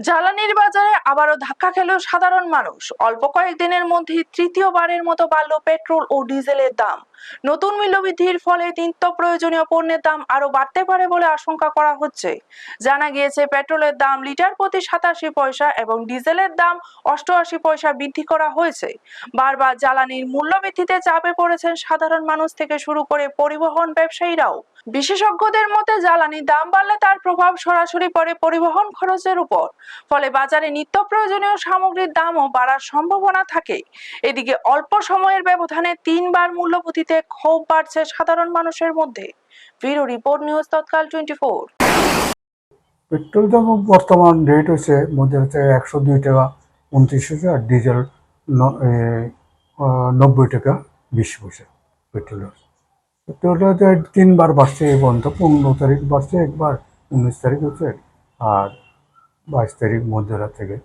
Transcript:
জ্বালানির বাজারে আবারও ধাক্কা খেল সাধারণ মানুষ। অল্প কয়েকদিনের মধ্যেই তৃতীয়বারের মতো বাড়ল পেট্রোল ও ডিজেলের দাম। নতুন মূল্যবৃদ্ধির ফলে নিত্য প্রয়োজনীয় পণ্যের দাম আরো বাড়তে পারে বলে আশঙ্কা করা হচ্ছে। জানা গিয়েছে, পেট্রোলের দাম লিটার প্রতি 87 পয়সা এবং ডিজেলের দাম 88 পয়সা বৃদ্ধি করা হয়েছে। বারবার জ্বালানির মূল্যবৃদ্ধিতে চাপে পড়েছেন সাধারণ মানুষ থেকে শুরু করে পরিবহন ব্যবসায়ীরাও। বিশেষজ্ঞদের মতে, জ্বালানির দাম বাড়লে তার প্রভাব সরাসরি পড়ে পরিবহন খরচের উপর। ফলে বাজারে নিত্য প্রয়োজনীয় সামগ্রীর দামও বাড়ার সম্ভাবনা থাকে। এদিকে অল্প সময়ের ব্যবধানে 3বার মূল্যবৃদ্ধিতে ক্ষোভ বাড়ছে সাধারণ মানুষের মধ্যে। ব্যুরো রিপোর্ট, নিউজ তৎকাল 24। পেট্রোল দাম বর্তমান রেট হচ্ছে মধ্যে হচ্ছে 102 টাকা 29 পয়সা, আর ডিজেল 90 টাকা 20 পয়সা। পেট্রোলটা 3বার বাড়ছে এই পর্যন্ত। 15 তারিখ বাড়ছে একবার, 19 তারিখ হচ্ছে, আর 22 তারিখ মধ্যরাত থেকে